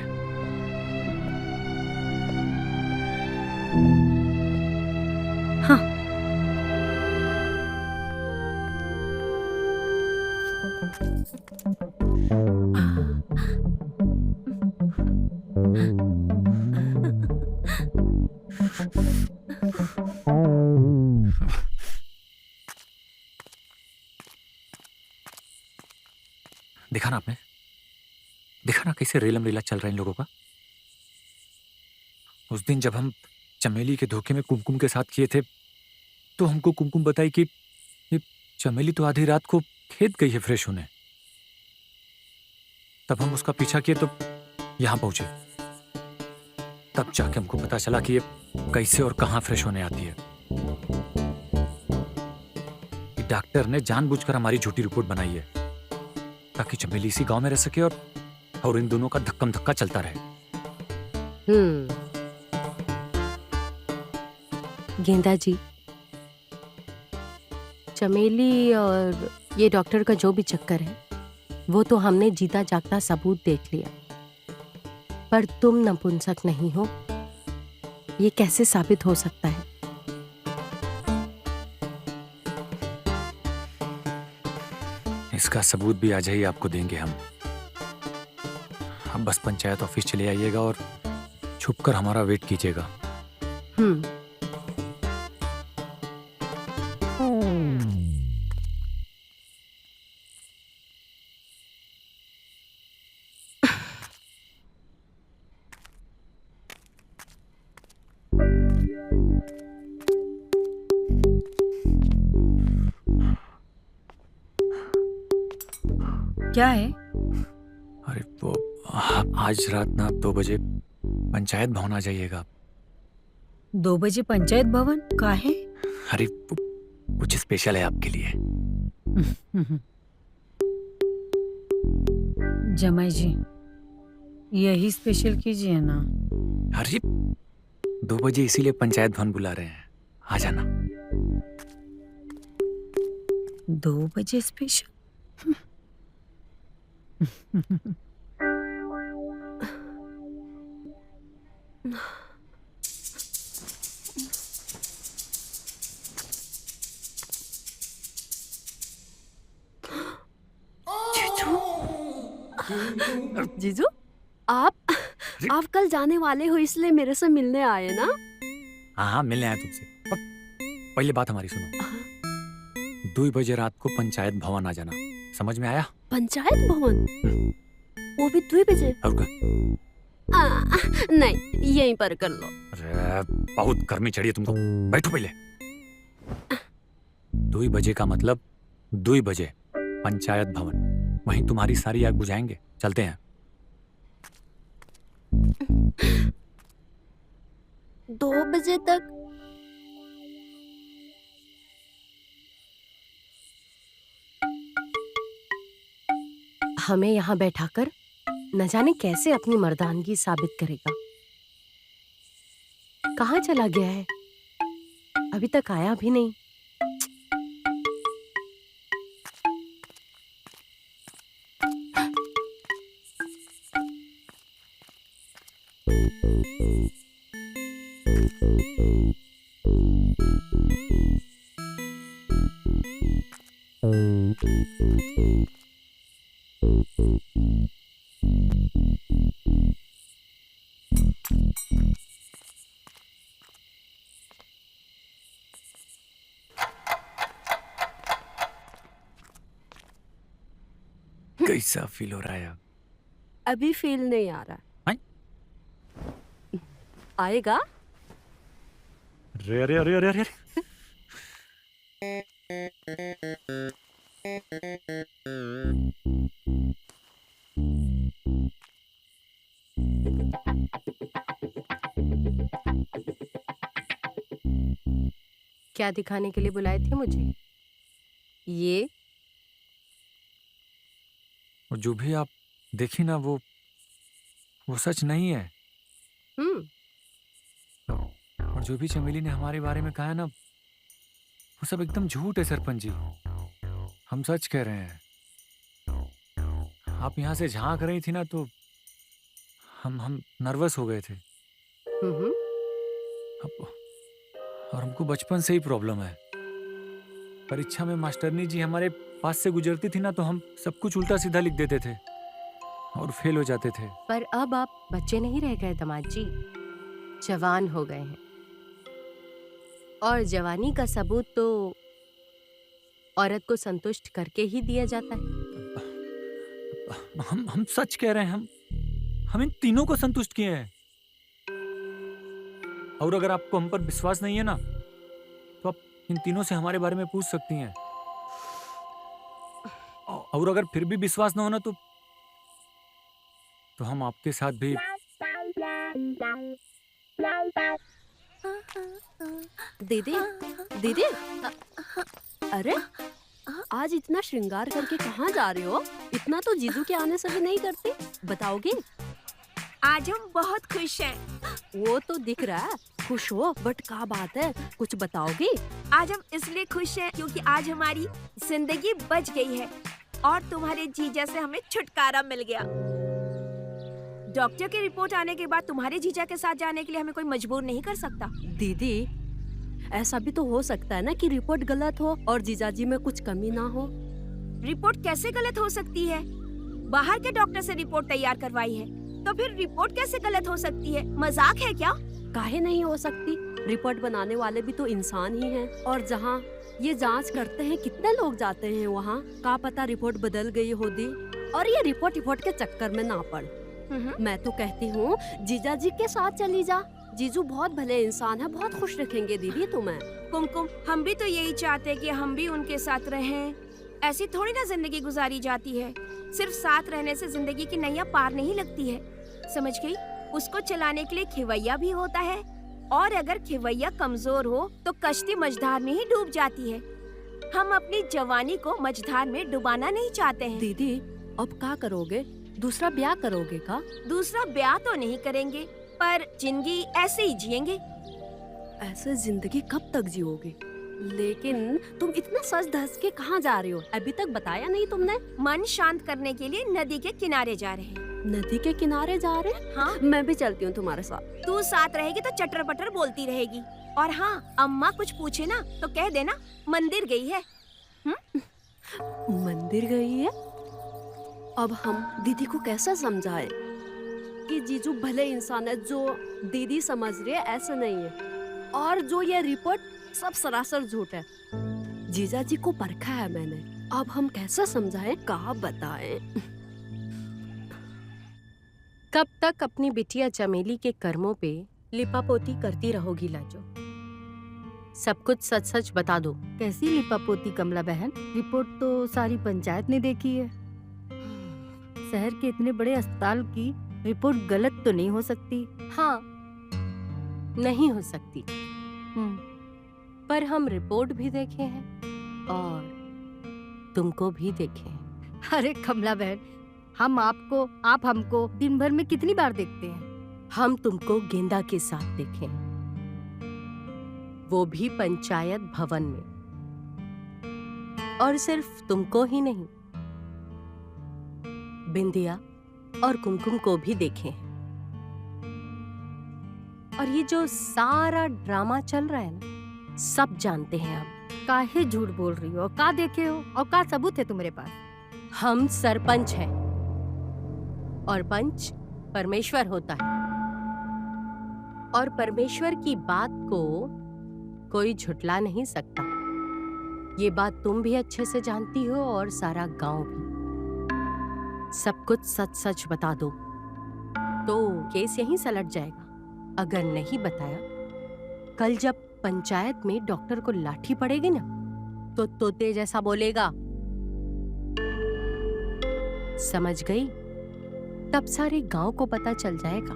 हाँ। देखा ना आपने, देखा ना कैसे रेलम रेला चल रहा है इन लोगों का। उस दिन जब हम चमेली के धोखे में कुमकुम के साथ किए थे तो हमको कुमकुम बताई कि ये चमेली तो आधी रात को खेत गई है फ्रेश होने। तब हम उसका पीछा किए तो यहां पहुंचे, तब जाके हमको पता चला कि ये कैसे और कहां फ्रेश होने आती है। डॉक्टर ने जानबूझकर हमारी झूठी रिपोर्ट बनाई है ताकि चमेली इसी गांव में रह सके और इन दोनों का धक्कम धक्का चलता रहे। गेंदा जी, चमेली और ये डॉक्टर का जो भी चक्कर है वो तो हमने जीता जागता सबूत देख लिया, पर तुम नपुंसक नहीं हो ये कैसे साबित हो सकता है? इसका सबूत भी आज ही आपको देंगे हम। बस पंचायत ऑफिस चले आइएगा और छुपकर हमारा वेट कीजिएगा। क्या है? अरे वो आज रात ना 2 बजे पंचायत भवन आ जाइएगा। 2 बजे पंचायत भवन का है? अरे कुछ स्पेशल है आपके लिए। जमाई जी, यही स्पेशल कीजिए ना। अरे 2 बजे इसीलिए पंचायत भवन बुला रहे हैं, आ जाना। 2 बजे स्पेशल? जीजू, आप कल जाने वाले हो इसलिए मेरे से मिलने आए ना? हाँ, मिलने आया तुमसे। पहले बात हमारी सुनो। 2 बजे रात को पंचायत भवन आ जाना, समझ में आया? पंचायत भवन? वो भी 2 बजे? और क्या? नहीं, यहीं पर कर लो। अरे बहुत गर्मी चढ़ी है तुमको, बैठो पहले। 2 बजे का मतलब 2 बजे पंचायत भवन, वहीं तुम्हारी सारी आग बुझाएंगे। चलते हैं। 2 बजे तक? हमें यहाँ बैठाकर न जाने कैसे अपनी मर्दानगी साबित करेगा। कहाँ चला गया है? अभी तक आया भी नहीं। कैसा फील हो रहा है अब? अभी फील नहीं आ रहा। आएगा। अरे अरे अरे अरे अरे क्या दिखाने के लिए बुलाए थे मुझे? ये और जो भी आप देखी ना वो सच नहीं है। और जो भी चमेली ने हमारे बारे में कहा है ना वो सब एकदम झूठ है सरपंच जी। हम सच कह रहे हैं। आप यहाँ से झांक रही थी ना तो हम नर्वस हो गए थे। और हमको बचपन से ही प्रॉब्लम है। परीक्षा में मास्टरनी जी हमारे पास से गुजरती थी ना तो हम सब कुछ उल्टा सीधा लिख देते थे और फेल हो जाते थे। पर अब आप बच्चे नहीं रह गए दामाद जी, जवान हो गए हैं। और जवानी का सबूत तो औरत को संतुष्ट करके ही दिया जाता है। हम सच कह रहे हैं। हम इन तीनों को संतुष्ट किए हैं। और अगर आपको हम पर विश्वास नहीं है ना तो आप इन तीनों से हमारे बारे में पूछ सकती हैं। और अगर फिर भी विश्वास ना हो ना तो हम आपके साथ भी। दीदी दीदी, अरे आज इतना श्रृंगार करके कहाँ जा रहे हो? इतना तो जीजू के आने से भी नहीं करती। बताओगे? आज हम बहुत खुश हैं। वो तो दिख रहा है खुश हो, बट क्या बात है, कुछ बताओगे? आज हम इसलिए खुश हैं क्योंकि आज हमारी जिंदगी बच गई है और तुम्हारे जीजा से हमें छुटकारा मिल गया। डॉक्टर की रिपोर्ट आने के बाद तुम्हारे जीजा के साथ जाने के लिए हमें कोई मजबूर नहीं कर सकता। दीदी ऐसा भी तो हो सकता है ना कि रिपोर्ट गलत हो और जीजाजी में कुछ कमी ना हो। रिपोर्ट कैसे गलत हो सकती है? बाहर के डॉक्टर से रिपोर्ट तैयार करवाई है तो फिर रिपोर्ट कैसे गलत हो सकती है? मजाक है क्या? काहे नहीं हो सकती? रिपोर्ट बनाने वाले भी तो इंसान ही हैं। और जहाँ ये जांच करते हैं कितने लोग जाते हैं वहाँ, का पता रिपोर्ट बदल गई हो दी और ये रिपोर्ट के चक्कर में ना पड़। मैं तो कहती हूँ जीजा जी के साथ चली जा। जीजू बहुत भले इंसान है, बहुत खुश रखेंगे दीदी तुम्हें। कुमकुम, हम भी तो यही चाहते हैं कि हम भी उनके साथ रहें। ऐसी थोड़ी ना जिंदगी गुजारी जाती है। सिर्फ साथ रहने से जिंदगी की नैया पार नहीं लगती है, समझ गई? उसको चलाने के लिए खिवैया भी होता है और अगर खिवैया कमजोर हो तो कश्ती मझधार में ही डूब जाती है। हम अपनी जवानी को मझधार में डुबाना नहीं चाहते हैं। दीदी अब क्या करोगे? दूसरा ब्याह करोगे का? दूसरा ब्याह तो नहीं करेंगे पर जिंदगी ऐसे ही जिएंगे। ऐसे जिंदगी कब तक जियोगे? लेकिन तुम इतना सज धज के कहाँ जा रहे हो? अभी तक बताया नहीं तुमने। मन शांत करने के लिए नदी के किनारे जा रहे हैं। नदी के किनारे जा रहे हैं? हाँ, मैं भी चलती हूँ तुम्हारे साथ। तू साथ रहेगी तो चटर पटर बोलती रहेगी। और हाँ, अम्मा कुछ पूछे ना तो कह देना मंदिर गई है। मंदिर गई है? अब हम दीदी को कैसे समझाए कि जीजू भले इंसान है, जो दीदी समझ रही है ऐसा नहीं है, और जो ये रिपोर्ट सब सरासर झूठ है। जीजा जी को परखा है मैंने। अब हम कैसे समझाएं, कहा बताएं? कब तक अपनी बिटिया चमेली के कर्मों पे लिपापोती करती रहोगी लाजो? सब कुछ सच सच बता दो। कैसी लिपापोती कमला बहन? रिपोर्ट तो सारी पंचायत ने देखी है। शहर के इतने बड़े अस्पताल की रिपोर्ट गलत तो नहीं हो सकती। हाँ, नहीं हो सकती। पर हम रिपोर्ट भी देखे हैं और तुमको भी देखे हैं। अरे कमला बहन, हम आपको, आप हमको दिन भर में कितनी बार देखते हैं? हम तुमको गेंदा के साथ देखे हैं, वो भी पंचायत भवन में। और सिर्फ तुमको ही नहीं, बिंदिया और कुमकुम को भी देखे हैं। और ये जो सारा ड्रामा चल रहा है ना, सब जानते हैं हम। काहे झूठ बोल रही हो? का देखे हो और का सबूत है तुम्हारे पास? हम सरपंच हैं और पंच परमेश्वर होता है, और परमेश्वर की बात को कोई झुटला नहीं सकता। ये बात तुम भी अच्छे से जानती हो और सारा गांव भी। सब कुछ सच सच बता दो तो केस यहीं सलट जाएगा। अगर नहीं बताया, कल जब पंचायत में डॉक्टर को लाठी पड़ेगी ना, तो तोते जैसा बोलेगा। समझ गई? तब सारे गांव को पता चल जाएगा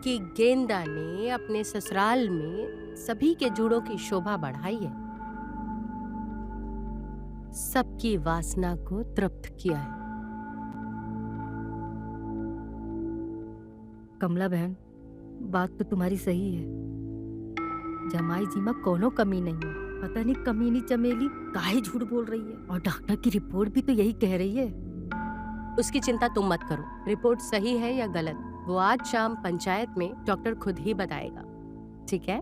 कि गेंदा ने अपने ससुराल में सभी के जुड़ों की शोभा बढ़ाई है, सबकी वासना को तृप्त किया है। कमला बहन, बात तो तुम्हारी सही है। जमाई जी में कोनो कमी नहीं है। पता नहीं कमीनी चमेली काहे झूठ बोल रही है, और डॉक्टर की रिपोर्ट भी तो यही कह रही है। उसकी चिंता तुम मत करो। रिपोर्ट सही है या गलत, वो आज शाम पंचायत में डॉक्टर खुद ही बताएगा। ठीक है?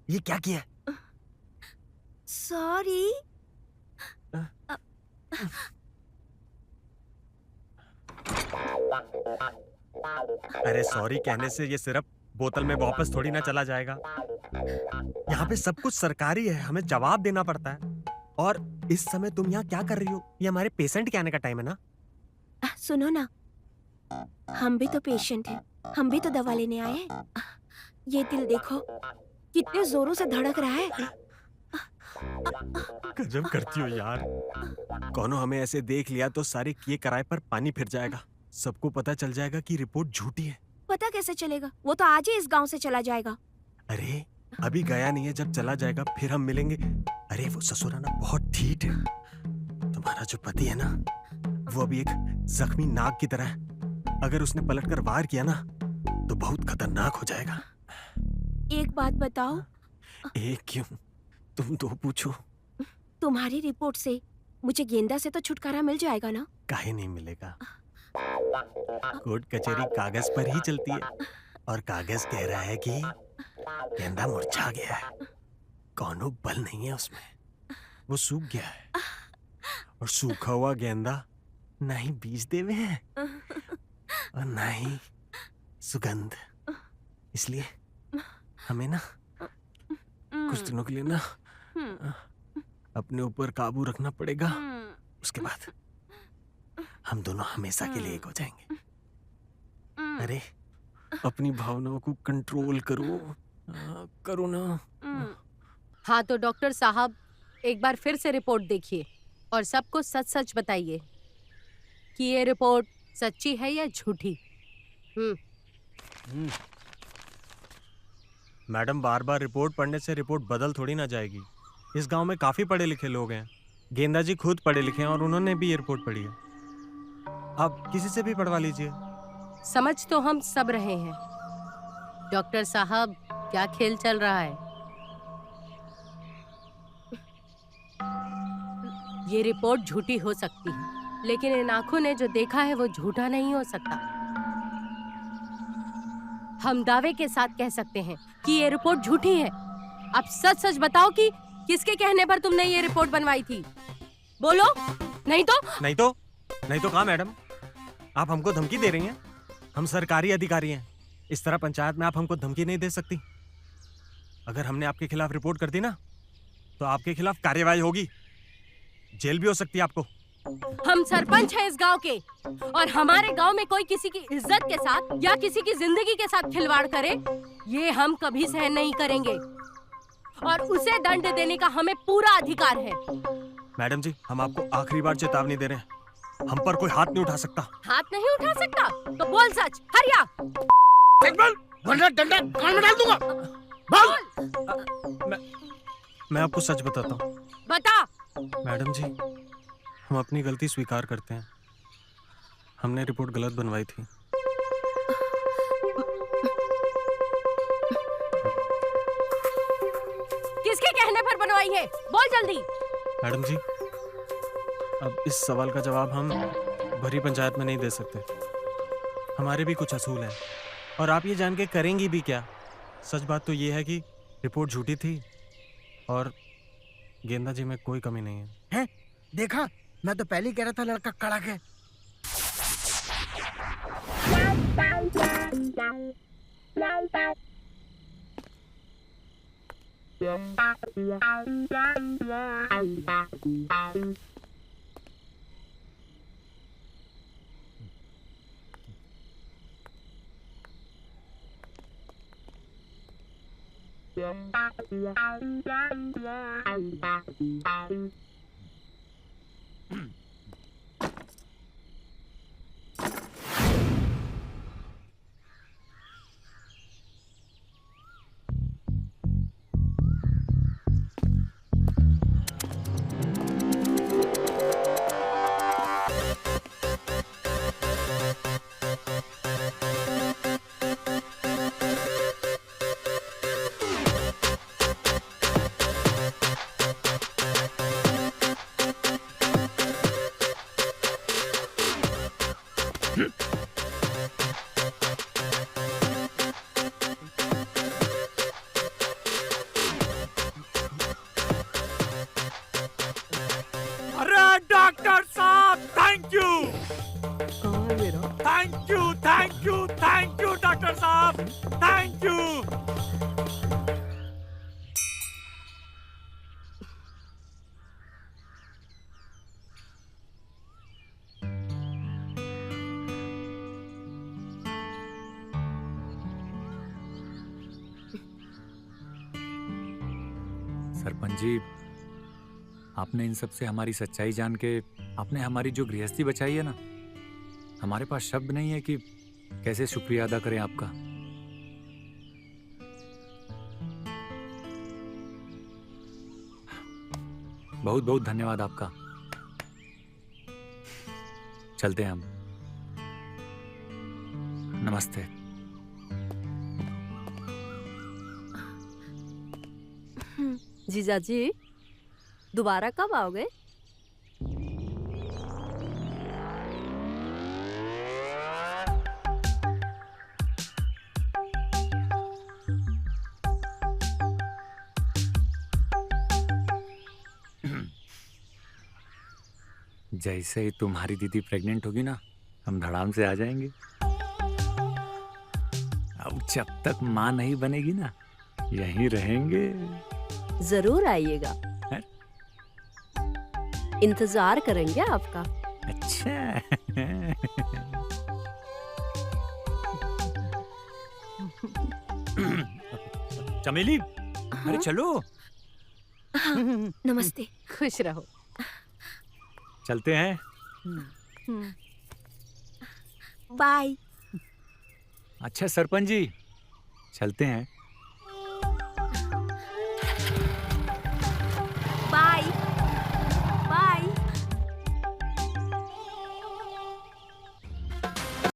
ये क्या किया? सॉरी। अरे सॉरी कहने से ये सिर्फ बोतल में वापस थोड़ी ना चला जाएगा। यहाँ पे सब कुछ सरकारी है, हमें जवाब देना पड़ता है। और इस समय तुम यहाँ क्या कर रही हो? ये हमारे पेशेंट के आने का टाइम है ना। सुनो ना, हम भी तो पेशेंट हैं, हम भी तो दवा लेने आए हैं। ये दिल देखो कितने जोरों से धड़क रहा है। गजब करती हो यार। कौनो हमें ऐसे देख लिया तो सारे किए कराए पर पानी फिर जाएगा। सबको पता चल जाएगा कि रिपोर्ट झूठी है। पता कैसे चलेगा? वो तो आज ही इस गांव से चला जाएगा। अरे अभी गया नहीं है, जब चला जाएगा फिर हम मिलेंगे। अरे वो ससुराना बहुत ढीठ है। तुम्हारा जो पति है ना, वो अभी एक जख्मी नाग की तरह है। अगर उसने पलटकर वार किया ना तो बहुत खतरनाक हो जाएगा। एक बात बताओ। एक क्यों, तुम दो पूछो। तुम्हारी रिपोर्ट से मुझे गेंदा से तो छुटकारा मिल जाएगा ना? काहे नहीं मिलेगा। कोर्ट कचहरी कागज पर ही चलती है, और कागज कह रहा है कि गेंदा मुरझा गया है, कौनो बल नहीं है उसमें, वो सूख गया है। और सूखा हुआ गेंदा ना ही बीज देवे हैं और ना ही सुगंध। इसलिए हमें ना कुछ दिनों के लिए ना अपने ऊपर काबू रखना पड़ेगा। उसके बाद हम दोनों हमेशा के लिए एक हो जाएंगे। अरे अपनी भावनाओं को कंट्रोल करो, करो ना। हाँ तो डॉक्टर साहब, एक बार फिर से रिपोर्ट देखिए और सबको सच सच बताइए कि ये रिपोर्ट सच्ची है या झूठी। मैडम, बार बार रिपोर्ट पढ़ने से रिपोर्ट बदल थोड़ी ना जाएगी। इस गांव में काफी पढ़े लिखे लोग हैं। गेंदा जी खुद पढ़े लिखे हैं और उन्होंने भी ये रिपोर्ट पढ़ी है। आप किसी से भी पढ़वा लीजिए। समझ तो हम सब रहे हैं डॉक्टर साहब, क्या खेल चल रहा है। ये रिपोर्ट झूठी हो सकती है, लेकिन इन आंखों ने जो देखा है वो झूठा नहीं हो सकता। हम दावे के साथ कह सकते हैं कि ये रिपोर्ट झूठी है। अब सच सच बताओ कि किसके कहने पर तुमने ये रिपोर्ट बनवाई थी। बोलो, नहीं तो कहा मैडम, आप हमको धमकी दे रही हैं? हम सरकारी अधिकारी हैं। इस तरह पंचायत में आप हमको धमकी नहीं दे सकती। अगर हमने आपके खिलाफ रिपोर्ट कर दी ना तो आपके खिलाफ कार्यवाही होगी, जेल भी हो सकती है आपको। हम सरपंच हैं इस गांव के, और हमारे गांव में कोई किसी की इज्जत के साथ या किसी की जिंदगी के साथ खिलवाड़ करे, ये हम कभी सहन नहीं करेंगे, और उसे दंड देने का हमें पूरा अधिकार है। मैडम जी, हम आपको आखिरी बार चेतावनी दे रहे हैं, हम पर कोई हाथ नहीं उठा सकता। हाथ नहीं उठा सकता तो बोल सच। हरिया डंडा कान में डाल दूंगा। बोल। मैं आपको सच बताता हूँ। बता। मैडम जी, हम अपनी गलती स्वीकार करते हैं। हमने रिपोर्ट गलत बनवाई थी। किसके कहने पर बनवाई है? बोल जल्दी। मैडम जी, अब इस सवाल का जवाब हम भरी पंचायत में नहीं दे सकते। हमारे भी कुछ असूल हैं, और आप ये जान के करेंगी भी क्या। सच बात तो ये है कि रिपोर्ट झूठी थी और गेंदा जी में कोई कमी नहीं है। हैं? देखा, मैं तो पहले ही कह रहा था लड़का कड़क है। अरे डॉक्टर साहब, thank you thank you doctor साहब, थैंक यू। सरपंच जी, आपने इन सब से हमारी सच्चाई जान के आपने हमारी जो गृहस्थी बचाई है ना, हमारे पास शब्द नहीं है कि कैसे शुक्रिया अदा करें आपका। बहुत बहुत धन्यवाद आपका। चलते हैं हम। नमस्ते। जीजा जी, दोबारा कब आओगे? जैसे ही तुम्हारी दीदी प्रेग्नेंट होगी ना, हम धड़ाम से आ जाएंगे। अब जब तक माँ नहीं बनेगी ना, यहीं रहेंगे। जरूर आइएगा, हैं? इंतजार करेंगे आपका। अच्छा। चमेली, अरे चलो। नमस्ते। खुश रहो। चलते हैं। बाय। अच्छा सरपंच जी, चलते हैं।